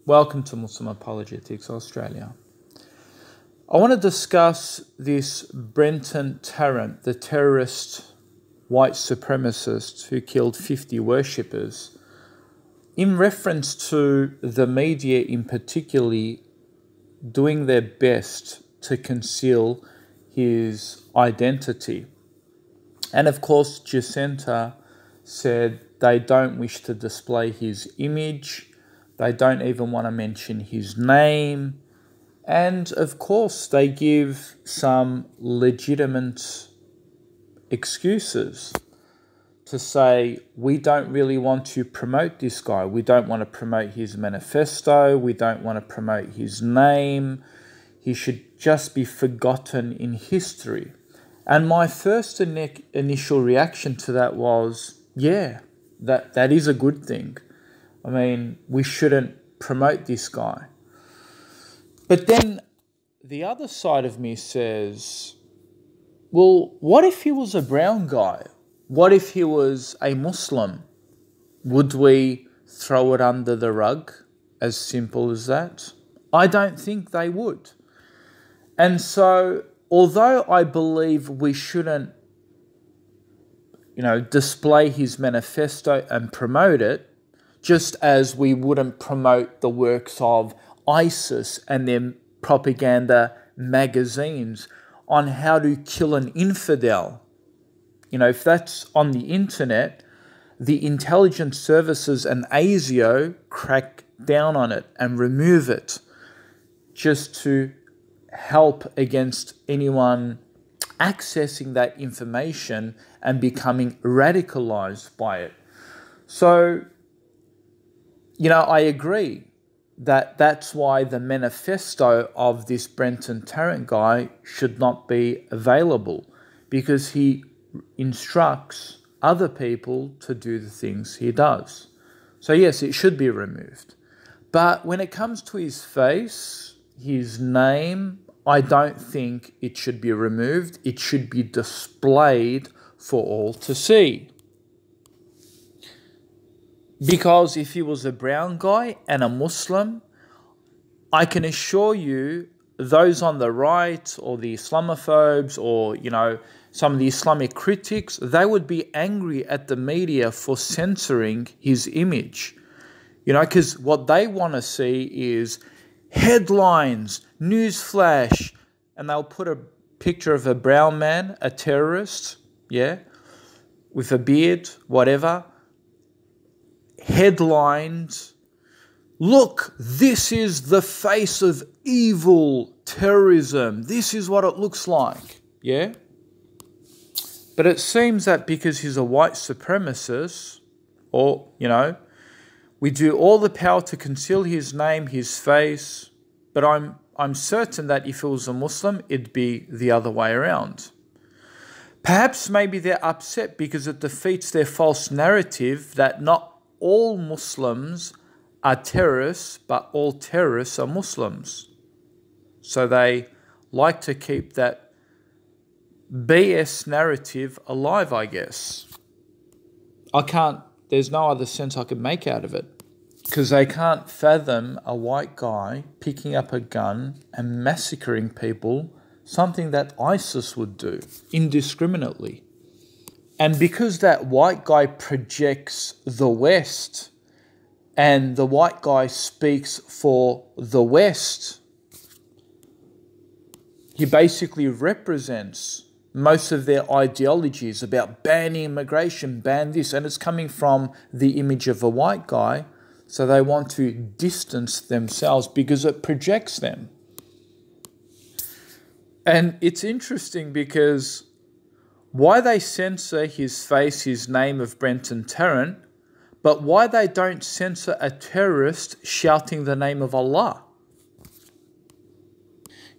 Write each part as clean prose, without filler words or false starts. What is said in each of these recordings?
Welcome to Muslim Apologetics Australia. I want to discuss this Brenton Tarrent, the terrorist white supremacist who killed 50 worshippers, in reference to the media in particularly doing their best to conceal his identity. And of course, Jacinta said they don't wish to display his image. They don't even want to mention his name. And of course, they give some legitimate excuses to say, we don't really want to promote this guy. We don't want to promote his manifesto. We don't want to promote his name. He should just be forgotten in history. And my first initial reaction to that was, yeah, that is a good thing. I mean, we shouldn't promote this guy. But then the other side of me says, well, what if he was a brown guy? What if he was a Muslim? Would we throw it under the rug? As simple as that? I don't think they would. And so, although I believe we shouldn't, display his manifesto and promote it, just as we wouldn't promote the works of ISIS and their propaganda magazines on how to kill an infidel. If that's on the internet, the intelligence services and ASIO crack down on it and remove it just to help against anyone accessing that information and becoming radicalized by it. So, I agree that that's why the manifesto of this Brenton Tarrant guy should not be available, because he instructs other people to do the things he does. So yes, it should be removed. But when it comes to his face, his name, I don't think it should be removed. It should be displayed for all to see. Because if he was a brown guy and a Muslim, I can assure you those on the right or the Islamophobes or, some of the Islamic critics, they would be angry at the media for censoring his image. Because what they want to see is headlines, news flash, and they'll put a picture of a brown man, a terrorist, with a beard, whatever. Headlines, look, this is the face of evil terrorism. This is what it looks like, But it seems that because he's a white supremacist, or, we do all the power to conceal his name, his face, but I'm certain that if it was a Muslim, it'd be the other way around. Perhaps maybe they're upset because it defeats their false narrative that not all Muslims are terrorists, but all terrorists are Muslims. So they like to keep that BS narrative alive, I guess. There's no other sense I can make out of it. Because they can't fathom a white guy picking up a gun and massacring people, something that ISIS would do indiscriminately. And because that white guy projects the West and the white guy speaks for the West, he basically represents most of their ideologies about banning immigration, ban this, and it's coming from the image of a white guy, so they want to distance themselves because it projects them. And it's interesting because why they censor his face, his name of Brenton Tarrant, but why they don't censor a terrorist shouting the name of Allah.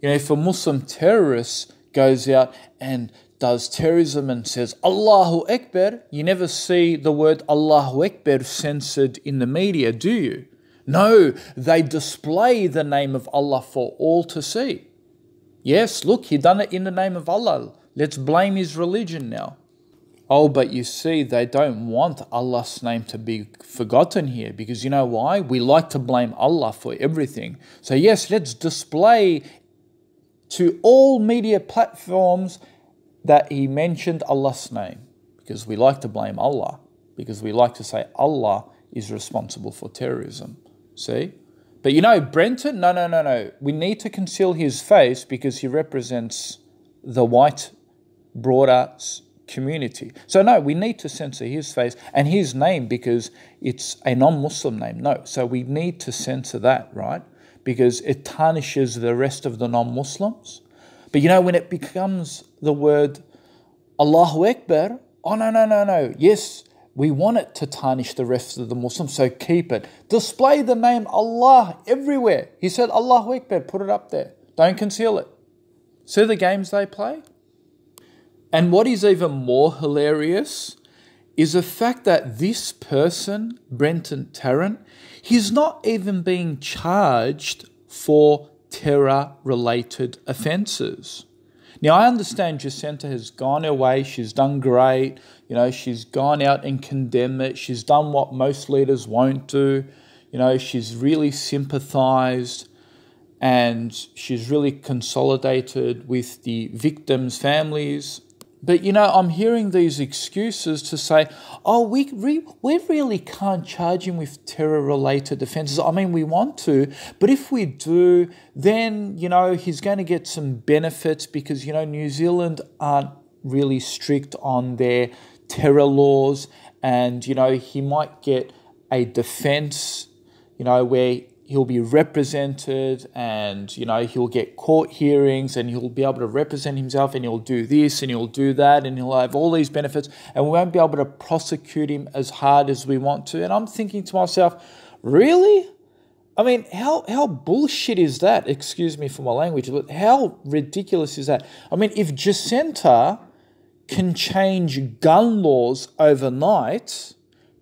If a Muslim terrorist goes out and does terrorism and says Allahu Akbar, you never see the word Allahu Akbar censored in the media, do you? No, they display the name of Allah for all to see. Yes, look, he done it in the name of Allah. Let's blame his religion now. Oh, but you see, they don't want Allah's name to be forgotten here, because you know why? We like to blame Allah for everything. So yes, let's display to all media platforms that he mentioned Allah's name, because we like to blame Allah, because we like to say Allah is responsible for terrorism. See? But you know, Brenton, no. We need to conceal his face because he represents the white broader community. So no, we need to censor his face and his name because it's a non-Muslim name. No, so we need to censor that, right? Because it tarnishes the rest of the non-Muslims. But you know, when it becomes the word Allahu Akbar, oh no. Yes, we want it to tarnish the rest of the Muslims, so keep it. Display the name Allah everywhere. He said Allahu Akbar, put it up there. Don't conceal it. See the games they play? And what is even more hilarious is the fact that this person, Brenton Tarrent, he's not even being charged for terror-related offences. Now, I understand Jacinta has gone away, she's done great, you know, she's gone out and condemned it, she's done what most leaders won't do, you know, she's really sympathised and she's really consolidated with the victims' families. But, you know, I'm hearing these excuses to say, oh, we really can't charge him with terror-related offences. I mean, we want to, but if we do, then, you know, he's going to get some benefits because, you know, New Zealand aren't really strict on their terror laws and, you know, he might get a defence, you know, where he'll be represented and, you know, he'll get court hearings and he'll be able to represent himself and he'll do this and he'll do that and he'll have all these benefits and we won't be able to prosecute him as hard as we want to. And I'm thinking to myself, really? I mean, how bullshit is that? Excuse me for my language, but how ridiculous is that? I mean, if Jacinta can change gun laws overnight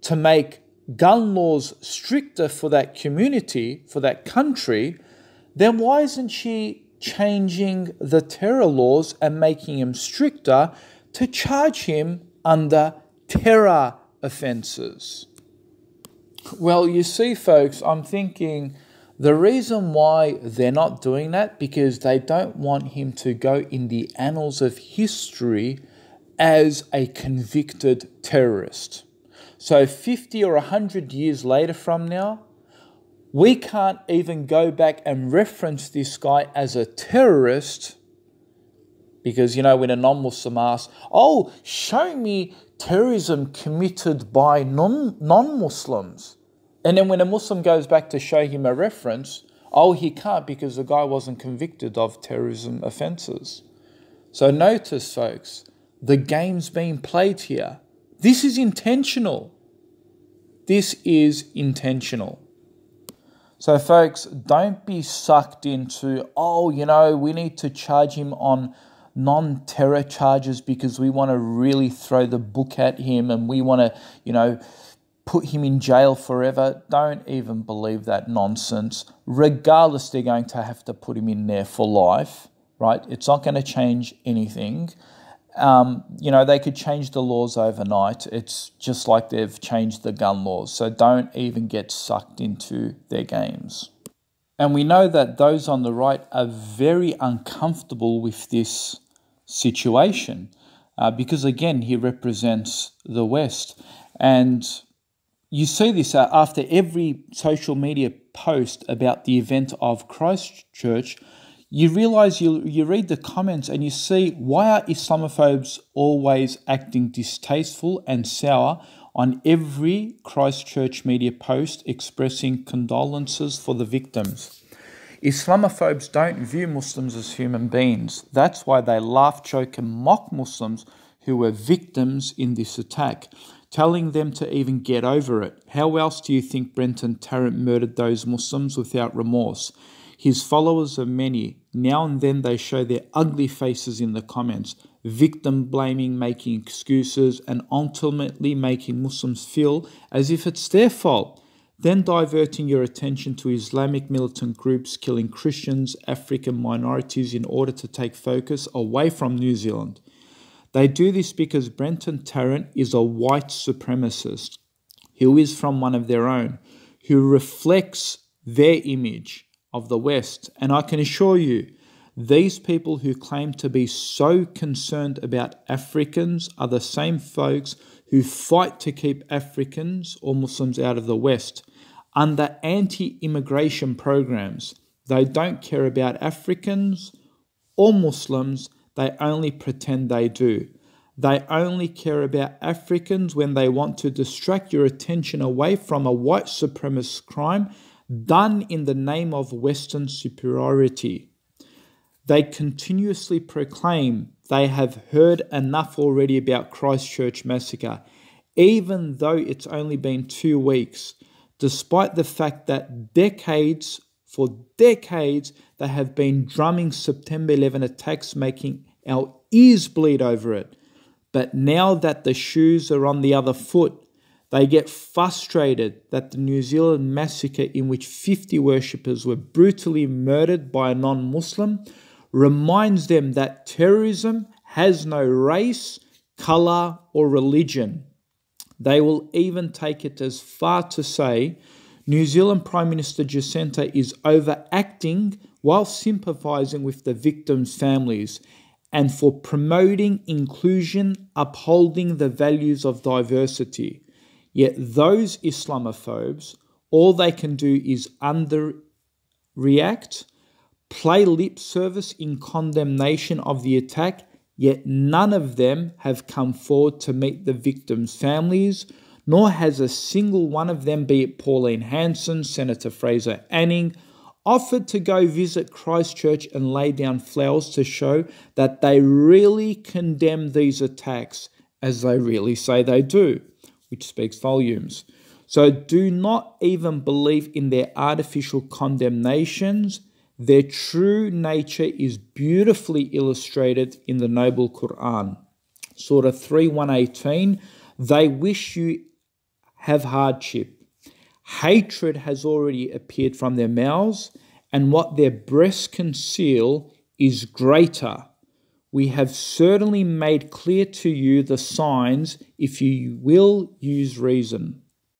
to make gun laws stricter for that community, for that country, then why isn't she changing the terror laws and making him stricter to charge him under terror offences? Well, you see, folks, I'm thinking the reason why they're not doing that because they don't want him to go in the annals of history as a convicted terrorist. So 50 or 100 years later from now, we can't even go back and reference this guy as a terrorist because, you know, when a non-Muslim asks, oh, show me terrorism committed by non-Muslims. And then when a Muslim goes back to show him a reference, oh, he can't because the guy wasn't convicted of terrorism offences. So notice, folks, the game's being played here. This is intentional. This is intentional. So, folks, don't be sucked into, oh, you know, we need to charge him on non-terror charges because we want to really throw the book at him and we want to, you know, put him in jail forever. Don't even believe that nonsense. Regardless, they're going to have to put him in there for life, right? It's not going to change anything. You know, they could change the laws overnight. It's just like they've changed the gun laws. So don't even get sucked into their games. And we know that those on the right are very uncomfortable with this situation because, again, he represents the West. And you see this after every social media post about the event of Christchurch. You realise, you read the comments and you see, why are Islamophobes always acting distasteful and sour on every Christchurch media post expressing condolences for the victims? Islamophobes don't view Muslims as human beings. That's why they laugh, joke and mock Muslims who were victims in this attack, telling them to even get over it. How else do you think Brenton Tarrent murdered those Muslims without remorse? His followers are many. Now and then they show their ugly faces in the comments, victim blaming, making excuses, and ultimately making Muslims feel as if it's their fault. Then diverting your attention to Islamic militant groups killing Christians, African minorities in order to take focus away from New Zealand. They do this because Brenton Tarrant is a white supremacist who is from one of their own, who reflects their image of the West. And I can assure you, these people who claim to be so concerned about Africans are the same folks who fight to keep Africans or Muslims out of the West. Under anti-immigration programs, they don't care about Africans or Muslims, they only pretend they do. They only care about Africans when they want to distract your attention away from a white supremacist crime done in the name of Western superiority. They continuously proclaim they have heard enough already about Christchurch massacre, even though it's only been 2 weeks, despite the fact that for decades, they have been drumming September 11 attacks, making our ears bleed over it. But now that the shoes are on the other foot, they get frustrated that the New Zealand massacre, in which 50 worshippers were brutally murdered by a non-Muslim, reminds them that terrorism has no race, colour or religion. They will even take it as far to say New Zealand Prime Minister Jacinta is overacting while sympathising with the victims' families and for promoting inclusion, upholding the values of diversity. Yet those Islamophobes, all they can do is underreact, play lip service in condemnation of the attack, yet none of them have come forward to meet the victims' families, nor has a single one of them, be it Pauline Hanson, Senator Fraser Anning, offered to go visit Christchurch and lay down flowers to show that they really condemn these attacks, as they really say they do, which speaks volumes. So do not even believe in their artificial condemnations. Their true nature is beautifully illustrated in the Noble Quran. Surah 3:118, they wish you have hardship. Hatred has already appeared from their mouths, and what their breasts conceal is greater. We have certainly made clear to you the signs if you will use reason.